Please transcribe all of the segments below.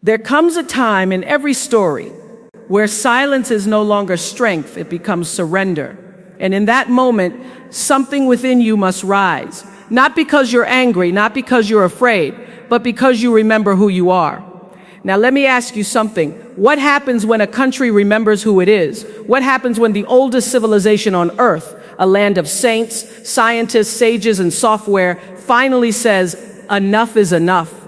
There comes a time in every story where silence is no longer strength, it becomes surrender. And in that moment, something within you must rise. Not because you're angry, not because you're afraid, but because you remember who you are. Now let me ask you something. What happens when a country remembers who it is? What happens when the oldest civilization on earth, a land of saints, scientists, sages, and software, finally says, enough is enough?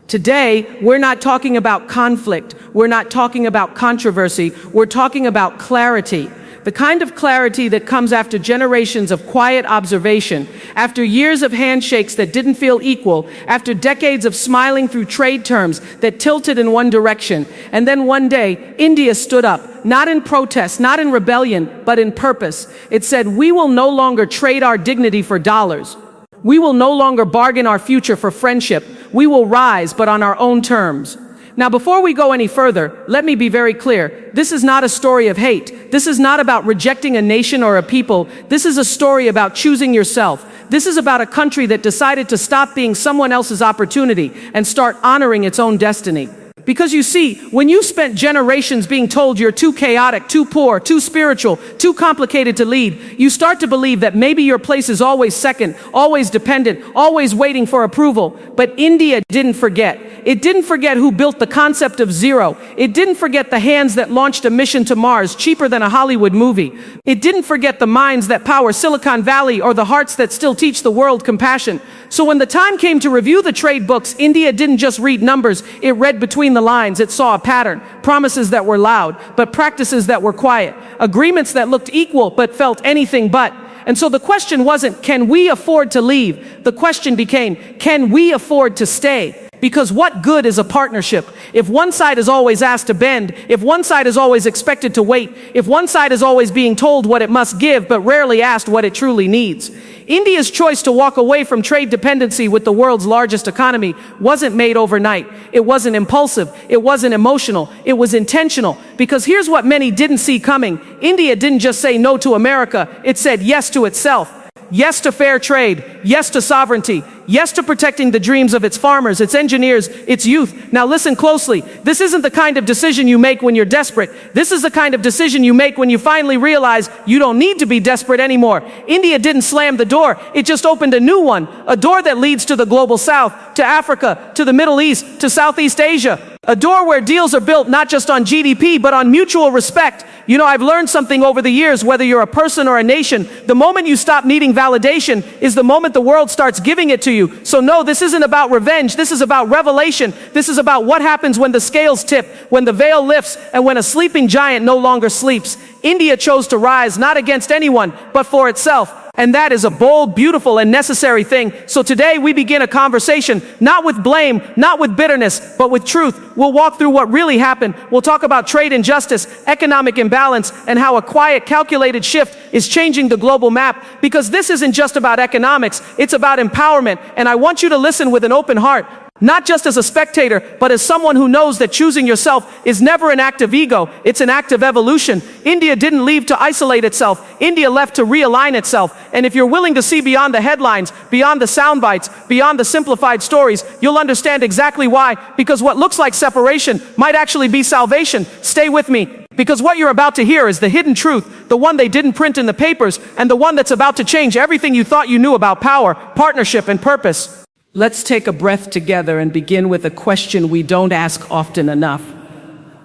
Today, we're not talking about conflict. We're not talking about controversy. We're talking about clarity. The kind of clarity that comes after generations of quiet observation, after years of handshakes that didn't feel equal, after decades of smiling through trade terms that tilted in one direction. And then one day, India stood up, not in protest, not in rebellion, but in purpose. It said, we will no longer trade our dignity for dollars. We will no longer bargain our future for friendship. We will rise, but on our own terms. Now, before we go any further, let me be very clear. This is not a story of hate. This is not about rejecting a nation or a people. This is a story about choosing yourself. This is about a country that decided to stop being someone else's opportunity and start honoring its own destiny. Because you see, when you spent generations being told you're too chaotic, too poor, too spiritual, too complicated to lead, you start to believe that maybe your place is always second, always dependent, always waiting for approval. But India didn't forget. It didn't forget who built the concept of zero. It didn't forget the hands that launched a mission to Mars cheaper than a Hollywood movie. It didn't forget the minds that power Silicon Valley or the hearts that still teach the world compassion. So when the time came to review the trade books, India didn't just read numbers, it read between the lines. It saw a pattern, promises that were loud, but practices that were quiet, agreements that looked equal but felt anything but. And so the question wasn't, can we afford to leave? The question became, can we afford to stay? Because what good is a partnership if one side is always asked to bend, if one side is always expected to wait, if one side is always being told what it must give but rarely asked what it truly needs? India's choice to walk away from trade dependency with the world's largest economy wasn't made overnight. It wasn't impulsive. It wasn't emotional. It was intentional. Because here's what many didn't see coming. India didn't just say no to America. It said yes to itself. Yes to fair trade. Yes to sovereignty. Yes to protecting the dreams of its farmers, its engineers, its youth. Now listen closely. This isn't the kind of decision you make when you're desperate. This is the kind of decision you make when you finally realize you don't need to be desperate anymore. India didn't slam the door. It just opened a new one. A door that leads to the global south, to Africa, to the Middle East, to Southeast Asia. A door where deals are built not just on GDP, but on mutual respect. You know, I've learned something over the years, whether you're a person or a nation, the moment you stop needing validation is the moment the world starts giving it to you. So no, this isn't about revenge. This is about revelation. This is about what happens when the scales tip, when the veil lifts, and when a sleeping giant no longer sleeps. India chose to rise, not against anyone, but for itself. And that is a bold, beautiful, and necessary thing. So today we begin a conversation, not with blame, not with bitterness, but with truth. We'll walk through what really happened. We'll talk about trade injustice, economic imbalance, and how a quiet, calculated shift is changing the global map. Because this isn't just about economics, it's about empowerment. And I want you to listen with an open heart. Not just as a spectator, but as someone who knows that choosing yourself is never an act of ego, it's an act of evolution. India didn't leave to isolate itself. India left to realign itself. And if you're willing to see beyond the headlines, beyond the sound bites, beyond the simplified stories, you'll understand exactly why. Because what looks like separation might actually be salvation. Stay with me. Because what you're about to hear is the hidden truth, the one they didn't print in the papers, and the one that's about to change everything you thought you knew about power, partnership, and purpose. Let's take a breath together and begin with a question we don't ask often enough.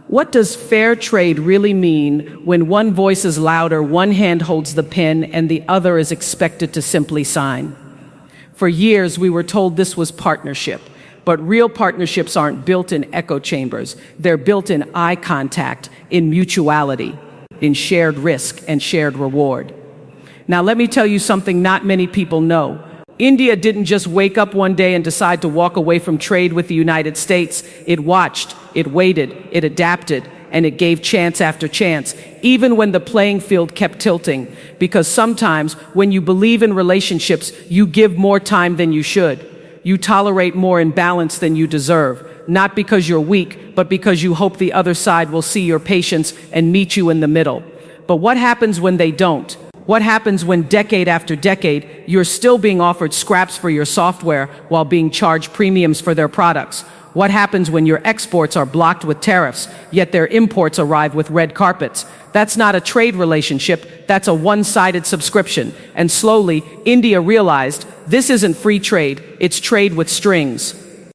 What does fair trade really mean when one voice is louder, one hand holds the pen, and the other is expected to simply sign? For years, we were told this was partnership. But real partnerships aren't built in echo chambers. They're built in eye contact, in mutuality, in shared risk and shared reward. Now, let me tell you something not many people know. India didn't just wake up one day and decide to walk away from trade with the United States. It watched, it waited, it adapted, and it gave chance after chance, even when the playing field kept tilting. Because sometimes, when you believe in relationships, you give more time than you should. You tolerate more imbalance than you deserve, not because you're weak, but because you hope the other side will see your patience and meet you in the middle. But what happens when they don't? What happens when decade after decade, you're still being offered scraps for your software while being charged premiums for their products? What happens when your exports are blocked with tariffs, yet their imports arrive with red carpets? That's not a trade relationship, that's a one-sided subscription. And slowly, India realized this isn't free trade, it's trade with strings.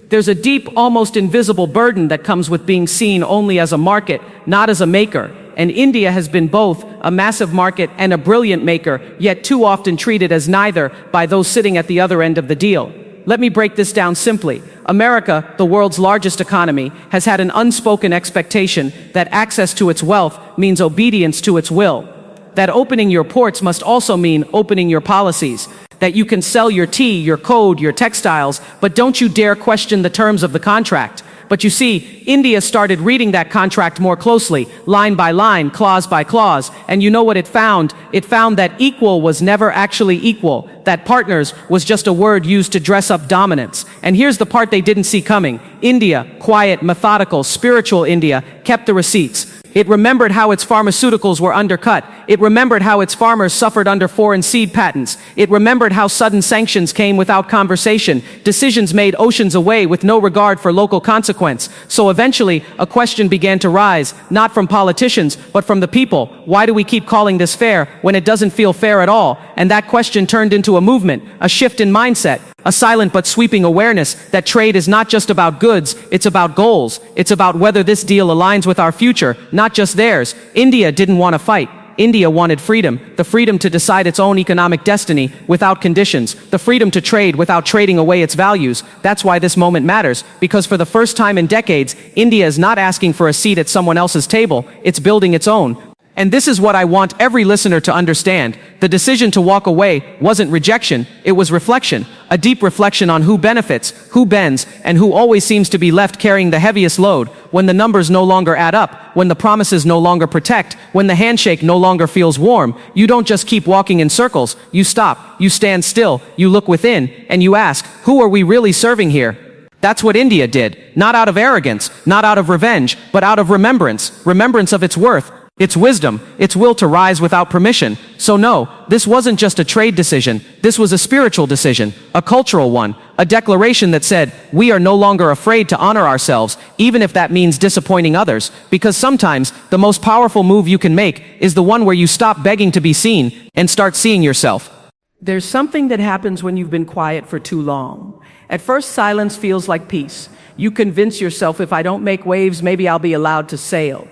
There's a deep, almost invisible burden that comes with being seen only as a market, not as a maker. And India has been both a massive market and a brilliant maker, yet too often treated as neither by those sitting at the other end of the deal. Let me break this down simply. America, the world's largest economy, has had an unspoken expectation that access to its wealth means obedience to its will. That opening your ports must also mean opening your policies. That you can sell your tea, your code, your textiles, but don't you dare question the terms of the contract. But you see, India started reading that contract more closely, line by line, clause by clause, and you know what it found? It found that equal was never actually equal, that partners was just a word used to dress up dominance. And here's the part they didn't see coming. India, quiet, methodical, spiritual India, kept the receipts. It remembered how its pharmaceuticals were undercut. It remembered how its farmers suffered under foreign seed patents. It remembered how sudden sanctions came without conversation, decisions made oceans away with no regard for local consequence. So eventually, a question began to rise, not from politicians, but from the people. Why do we keep calling this fair when it doesn't feel fair at all? And that question turned into a movement, a shift in mindset. A silent but sweeping awareness that trade is not just about goods, it's about goals. It's about whether this deal aligns with our future, not just theirs. India didn't want to fight. India wanted freedom, the freedom to decide its own economic destiny without conditions, the freedom to trade without trading away its values. That's why this moment matters, because for the first time in decades, India is not asking for a seat at someone else's table, it's building its own. And this is what I want every listener to understand. The decision to walk away wasn't rejection, it was reflection. A deep reflection on who benefits, who bends, and who always seems to be left carrying the heaviest load. When the numbers no longer add up, when the promises no longer protect, when the handshake no longer feels warm, you don't just keep walking in circles. You stop, you stand still, you look within, and you ask, who are we really serving here? That's what India did. Not out of arrogance, not out of revenge, but out of remembrance. Remembrance of its worth, its wisdom, its will to rise without permission. So no, this wasn't just a trade decision. This was a spiritual decision, a cultural one, a declaration that said, we are no longer afraid to honor ourselves, even if that means disappointing others. Because sometimes, the most powerful move you can make is the one where you stop begging to be seen and start seeing yourself. There's something that happens when you've been quiet for too long. At first, silence feels like peace. You convince yourself, if I don't make waves, maybe I'll be allowed to sail.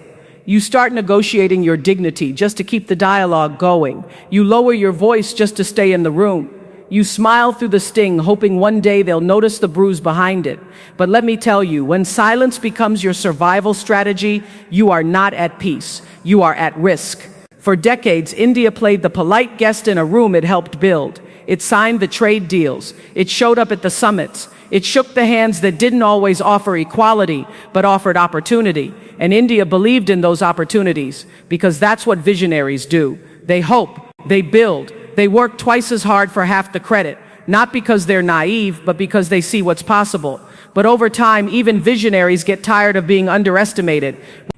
You start negotiating your dignity just to keep the dialogue going. You lower your voice just to stay in the room. You smile through the sting, hoping one day they'll notice the bruise behind it. But let me tell you, when silence becomes your survival strategy, you are not at peace. You are at risk. For decades, India played the polite guest in a room it helped build. It signed the trade deals. It showed up at the summits. It shook the hands that didn't always offer equality, but offered opportunity. And India believed in those opportunities, because that's what visionaries do. They hope, they build, they work twice as hard for half the credit, not because they're naive, but because they see what's possible. But over time, even visionaries get tired of being underestimated.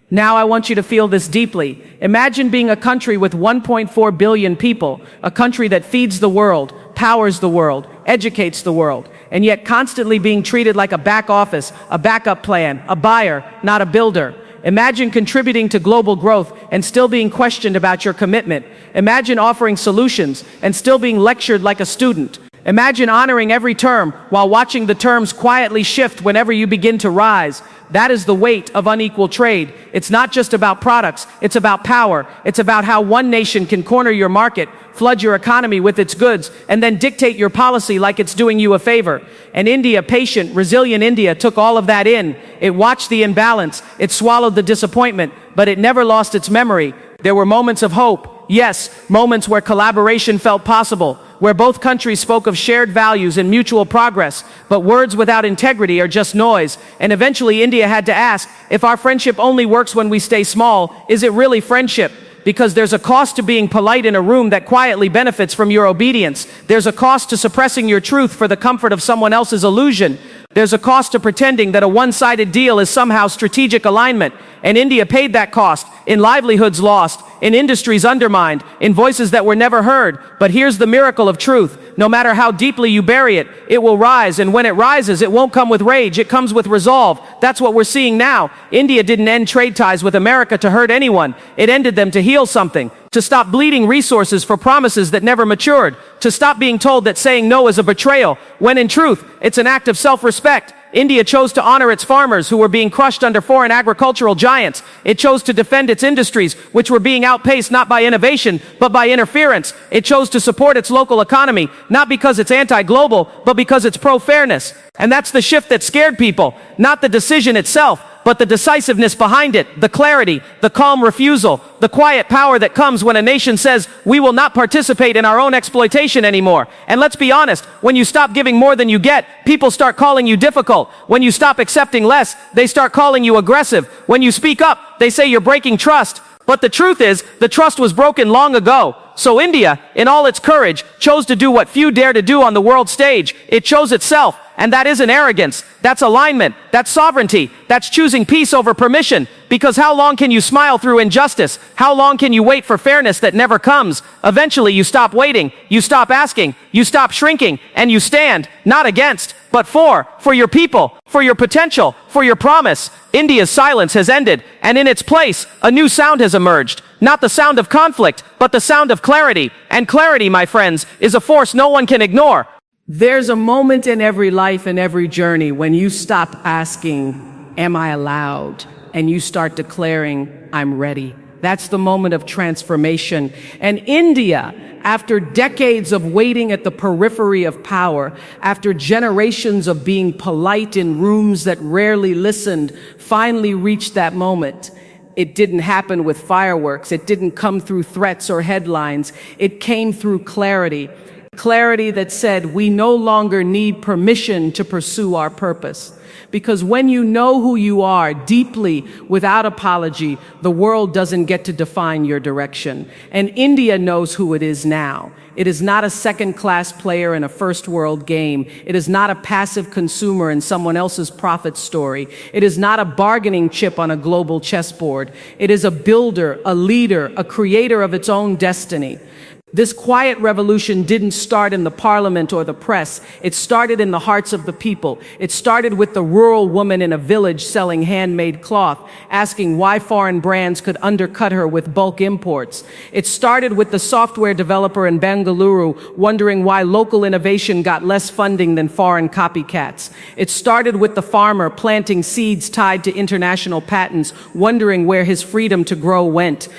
Now I want you to feel this deeply. Imagine being a country with 1.4 billion people, a country that feeds the world, powers the world, educates the world, and yet constantly being treated like a back office, a backup plan, a buyer, not a builder. Imagine contributing to global growth and still being questioned about your commitment. Imagine offering solutions and still being lectured like a student. Imagine honoring every term while watching the terms quietly shift whenever you begin to rise. That is the weight of unequal trade. It's not just about products, it's about power. It's about how one nation can corner your market, flood your economy with its goods, and then dictate your policy like it's doing you a favor. And India, patient, resilient India, took all of that in. It watched the imbalance, it swallowed the disappointment, but it never lost its memory. There were moments of hope, yes, moments where collaboration felt possible, where both countries spoke of shared values and mutual progress, but words without integrity are just noise. And eventually India had to ask, if our friendship only works when we stay small, is it really friendship? Because there's a cost to being polite in a room that quietly benefits from your obedience. There's a cost to suppressing your truth for the comfort of someone else's illusion. There's a cost to pretending that a one-sided deal is somehow strategic alignment. And India paid that cost. in livelihoods lost, in industries undermined, in voices that were never heard. But here's the miracle of truth. No matter how deeply you bury it, it will rise. And when it rises, it won't come with rage. It comes with resolve. That's what we're seeing now. India didn't end trade ties with America to hurt anyone. It ended them to heal something, to stop bleeding resources for promises that never matured, to stop being told that saying no is a betrayal, when in truth, it's an act of self-respect. India chose to honor its farmers who were being crushed under foreign agricultural giants. It chose to defend its industries, which were being outpaced not by innovation, but by interference. It chose to support its local economy, not because it's anti-global, but because it's pro-fairness. And that's the shift that scared people, not the decision itself, but the decisiveness behind it, the clarity, the calm refusal, the quiet power that comes when a nation says, we will not participate in our own exploitation anymore. And let's be honest, when you stop giving more than you get, people start calling you difficult. When you stop accepting less, they start calling you aggressive. When you speak up, they say you're breaking trust. But the truth is, the trust was broken long ago. So India, in all its courage, chose to do what few dare to do on the world stage. It chose itself. And that isn't arrogance. That's alignment. That's sovereignty. That's choosing peace over permission. Because how long can you smile through injustice? How long can you wait for fairness that never comes? Eventually you stop waiting. You stop asking. You stop shrinking. And you stand, not against, but for your people, for your potential, for your promise. India's silence has ended. And in its place, a new sound has emerged. Not the sound of conflict, but the sound of clarity. And clarity, my friends, is a force no one can ignore. There's a moment in every life and every journey when you stop asking, am I allowed? And you start declaring, I'm ready. That's the moment of transformation. And India, after decades of waiting at the periphery of power, after generations of being polite in rooms that rarely listened, finally reached that moment. It didn't happen with fireworks. It didn't come through threats or headlines. It came through clarity. Clarity that said, we no longer need permission to pursue our purpose. Because when you know who you are deeply, without apology, the world doesn't get to define your direction. And India knows who it is now. It is not a second-class player in a first-world game. It is not a passive consumer in someone else's profit story. It is not a bargaining chip on a global chessboard. It is a builder, a leader, a creator of its own destiny. This quiet revolution didn't start in the parliament or the press. It started in the hearts of the people. It started with the rural woman in a village selling handmade cloth, asking why foreign brands could undercut her with bulk imports. It started with the software developer in Bengaluru, wondering why local innovation got less funding than foreign copycats. It started with the farmer planting seeds tied to international patents, wondering where his freedom to grow went.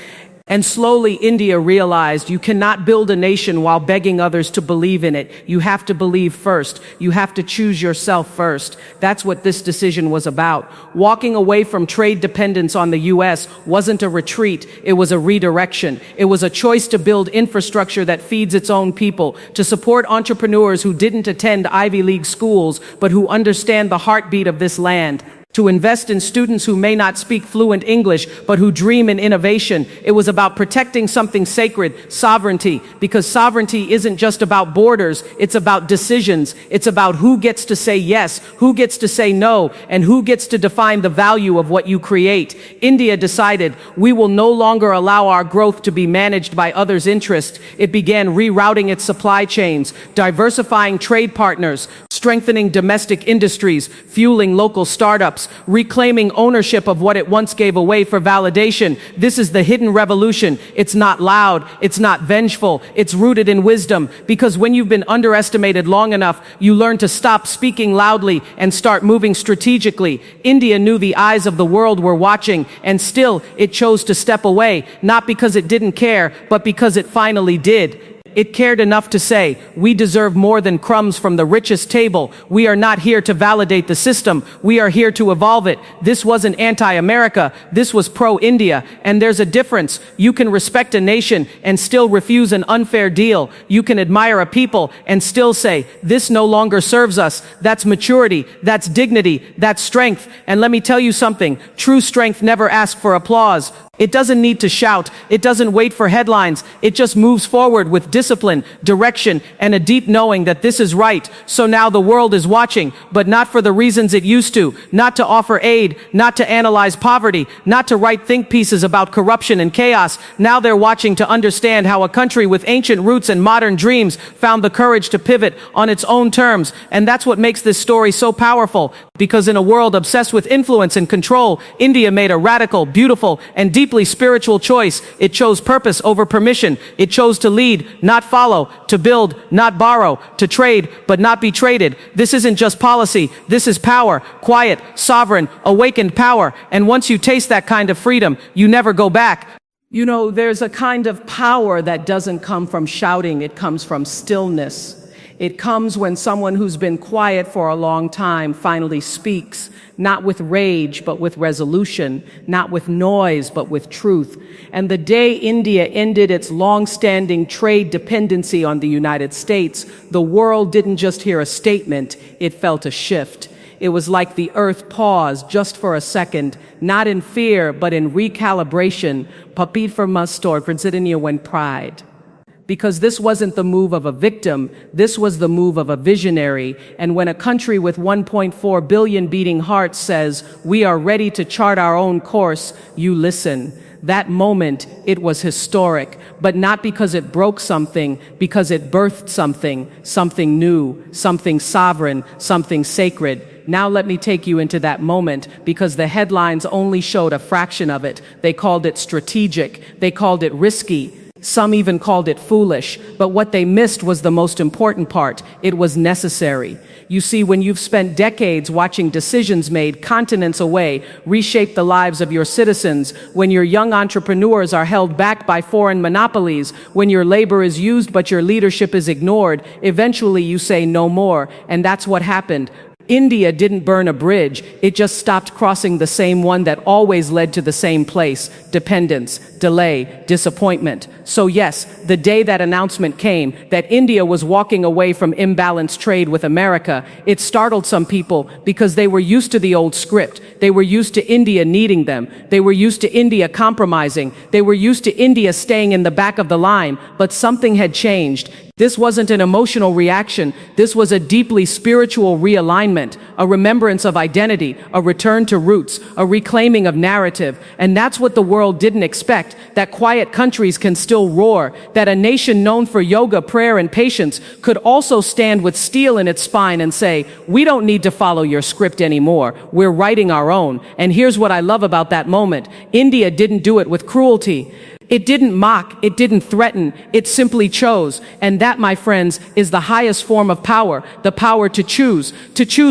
And slowly India realized you cannot build a nation while begging others to believe in it. You have to believe first. You have to choose yourself first. That's what this decision was about. Walking away from trade dependence on the US wasn't a retreat. It was a redirection. It was a choice to build infrastructure that feeds its own people, to support entrepreneurs who didn't attend Ivy League schools, but who understand the heartbeat of this land. To invest in students who may not speak fluent English, but who dream in innovation. It was about protecting something sacred, sovereignty, because sovereignty isn't just about borders, it's about decisions. It's about who gets to say yes, who gets to say no, and who gets to define the value of what you create. India decided, we will no longer allow our growth to be managed by others' interests. It began rerouting its supply chains, diversifying trade partners, strengthening domestic industries, fueling local startups, reclaiming ownership of what it once gave away for validation. This is the hidden revolution. It's not loud. It's not vengeful. It's rooted in wisdom. Because when you've been underestimated long enough, you learn to stop speaking loudly and start moving strategically. India knew the eyes of the world were watching, and still it chose to step away, not because it didn't care, but because it finally did. It cared enough to say, we deserve more than crumbs from the richest table. We are not here to validate the system. We are here to evolve it. This wasn't anti-America. This was pro-India. And there's a difference. You can respect a nation and still refuse an unfair deal. You can admire a people and still say, this no longer serves us. That's maturity. That's dignity. That's strength. And let me tell you something. True strength never asks for applause. It doesn't need to shout. It doesn't wait for headlines. It just moves forward with discipline, direction, and a deep knowing that this is right. So now the world is watching, but not for the reasons it used to. Not to offer aid, not to analyze poverty, not to write think pieces about corruption and chaos. Now they're watching to understand how a country with ancient roots and modern dreams found the courage to pivot on its own terms. And that's what makes this story so powerful. Because in a world obsessed with influence and control, India made a radical, beautiful, and deeply spiritual choice. It chose purpose over permission. It chose to lead, not follow, to build, not borrow, to trade, but not be traded. This isn't just policy. This is power, quiet, sovereign, awakened power. And once you taste that kind of freedom, you never go back. You know, there's a kind of power that doesn't come from shouting. It comes from stillness. It comes when someone who's been quiet for a long time finally speaks, not with rage, but with resolution, not with noise, but with truth. And the day India ended its long-standing trade dependency on the United States, the world didn't just hear a statement, it felt a shift. It was like the earth paused just for a second, not in fear, but in recalibration. Papit for mustor, Princidinia when pride. Because this wasn't the move of a victim, this was the move of a visionary. And when a country with 1.4 billion beating hearts says, we are ready to chart our own course, you listen. That moment, it was historic, but not because it broke something, because it birthed something, something new, something sovereign, something sacred. Now let me take you into that moment, because the headlines only showed a fraction of it. They called it strategic, they called it risky. Some even called it foolish, but what they missed was the most important part. It was necessary. You see, when you've spent decades watching decisions made continents away reshape the lives of your citizens, when your young entrepreneurs are held back by foreign monopolies, when your labor is used but your leadership is ignored, eventually you say no more, and that's what happened. India didn't burn a bridge, it just stopped crossing the same one that always led to the same place: dependence, delay, disappointment. So yes, the day that announcement came, that India was walking away from imbalanced trade with America, it startled some people because they were used to the old script. They were used to India needing them. They were used to India compromising. They were used to India staying in the back of the line. But something had changed. This wasn't an emotional reaction. This was a deeply spiritual realignment, a remembrance of identity, a return to roots, a reclaiming of narrative. And that's what the world didn't expect, that quiet countries can still roar, that a nation known for yoga, prayer, and patience could also stand with steel in its spine and say, we don't need to follow your script anymore. We're writing our own. And here's what I love about that moment. India didn't do it with cruelty. It didn't mock, it didn't threaten, it simply chose. And that, my friends, is the highest form of power, the power to choose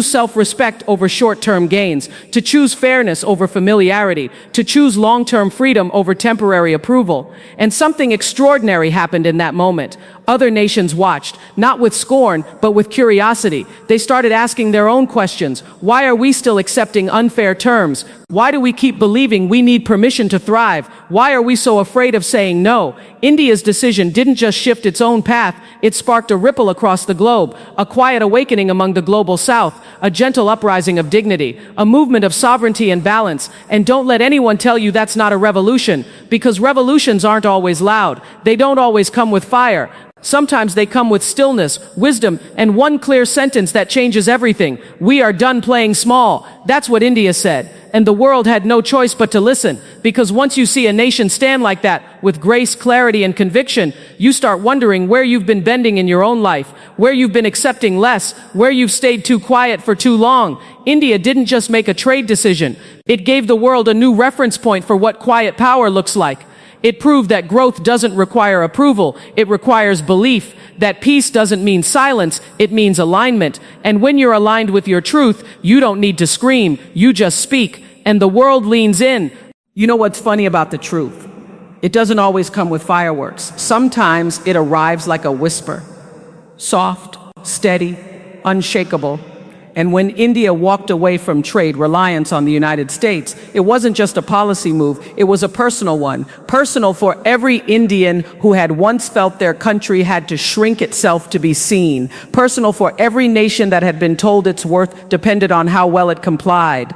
self-respect over short-term gains, to choose fairness over familiarity, to choose long-term freedom over temporary approval. And something extraordinary happened in that moment. Other nations watched, not with scorn, but with curiosity. They started asking their own questions. Why are we still accepting unfair terms? Why do we keep believing we need permission to thrive? Why are we so afraid of saying no? India's decision didn't just shift its own path, it sparked a ripple across the globe, a quiet awakening among the global south, a gentle uprising of dignity, a movement of sovereignty and balance. And don't let anyone tell you that's not a revolution, because revolutions aren't always loud. They don't always come with fire. Sometimes they come with stillness, wisdom, and one clear sentence that changes everything. We are done playing small. That's what India said. And the world had no choice but to listen, because once you see a nation stand like that, with grace, clarity, and conviction, you start wondering where you've been bending in your own life, where you've been accepting less, where you've stayed too quiet for too long. India didn't just make a trade decision. It gave the world a new reference point for what quiet power looks like. It proved that growth doesn't require approval, it requires belief, that peace doesn't mean silence, it means alignment. And when you're aligned with your truth, you don't need to scream, you just speak, and the world leans in. You know what's funny about the truth? It doesn't always come with fireworks. Sometimes it arrives like a whisper, soft, steady, unshakable. And when India walked away from trade reliance on the United States, it wasn't just a policy move, it was a personal one. Personal for every Indian who had once felt their country had to shrink itself to be seen. Personal for every nation that had been told its worth depended on how well it complied.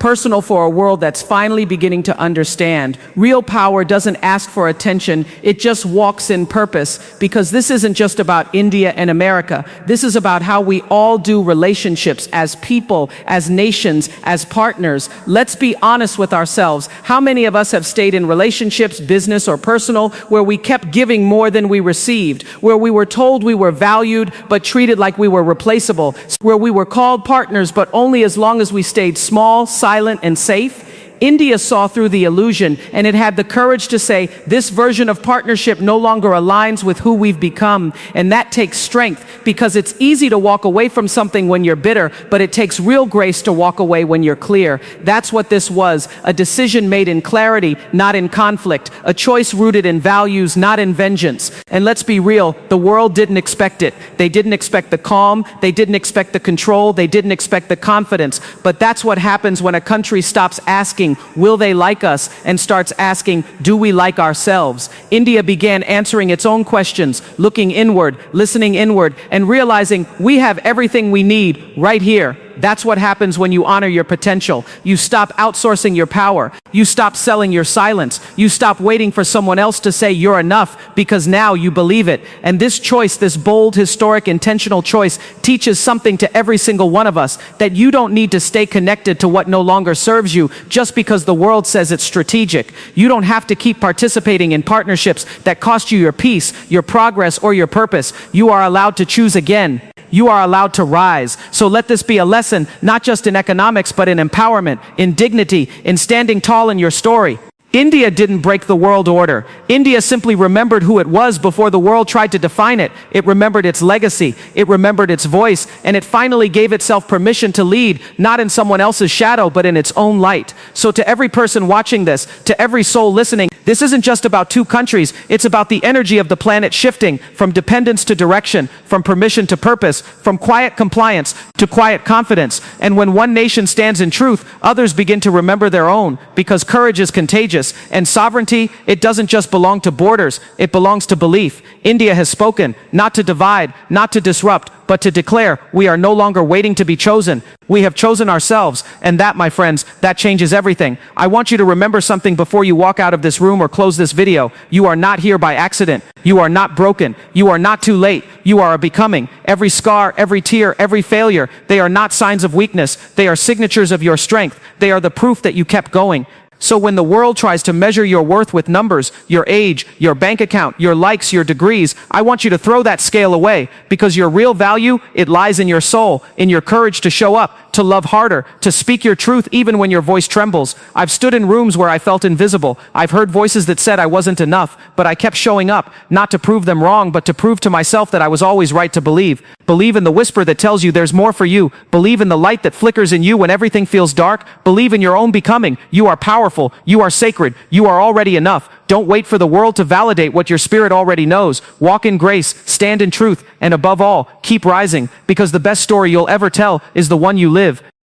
personal for a world that's finally beginning to understand. Real power doesn't ask for attention, it just walks in purpose, because this isn't just about India and America. This is about how we all do relationships as people, as nations, as partners. Let's be honest with ourselves. How many of us have stayed in relationships, business or personal, where we kept giving more than we received, where we were told we were valued but treated like we were replaceable, where we were called partners but only as long as we stayed small, silent, and safe? India saw through the illusion, and it had the courage to say, this version of partnership no longer aligns with who we've become. And that takes strength, because it's easy to walk away from something when you're bitter, but it takes real grace to walk away when you're clear. That's what this was, a decision made in clarity, not in conflict, a choice rooted in values, not in vengeance. And let's be real, the world didn't expect it. They didn't expect the calm, they didn't expect the control, they didn't expect the confidence. But that's what happens when a country stops asking, will they like us, and starts asking, do we like ourselves? India began answering its own questions, looking inward, listening inward, and realizing we have everything we need right here. That's what happens when you honor your potential. You stop outsourcing your power. You stop selling your silence. You stop waiting for someone else to say you're enough, because now you believe it. And this choice, this bold, historic, intentional choice, teaches something to every single one of us, that you don't need to stay connected to what no longer serves you just because the world says it's strategic. You don't have to keep participating in partnerships that cost you your peace, your progress, or your purpose. You are allowed to choose again. You are allowed to rise. So let this be a lesson, not just in economics, but in empowerment, in dignity, in standing tall in your story. India didn't break the world order. India simply remembered who it was before the world tried to define it. It remembered its legacy, it remembered its voice, and it finally gave itself permission to lead, not in someone else's shadow, but in its own light. So to every person watching this, to every soul listening, this isn't just about two countries, it's about the energy of the planet shifting from dependence to direction, from permission to purpose, from quiet compliance to quiet confidence. And when one nation stands in truth, others begin to remember their own, because courage is contagious. And sovereignty, it doesn't just belong to borders, it belongs to belief. India has spoken, not to divide, not to disrupt, but to declare we are no longer waiting to be chosen. We have chosen ourselves, and that, my friends, that changes everything. I want you to remember something before you walk out of this room or close this video. You are not here by accident. You are not broken. You are not too late. You are a becoming. Every scar, every tear, every failure, they are not signs of weakness. They are signatures of your strength. They are the proof that you kept going. So when the world tries to measure your worth with numbers, your age, your bank account, your likes, your degrees, I want you to throw that scale away, because your real value, it lies in your soul, in your courage to show up, to love harder, to speak your truth even when your voice trembles. I've stood in rooms where I felt invisible. I've heard voices that said I wasn't enough, but I kept showing up, not to prove them wrong, but to prove to myself that I was always right to believe. Believe in the whisper that tells you there's more for you. Believe in the light that flickers in you when everything feels dark. Believe in your own becoming. You are powerful. You are sacred. You are already enough. Don't wait for the world to validate what your spirit already knows. Walk in grace, stand in truth, and above all, keep rising, because the best story you'll ever tell is the one you live.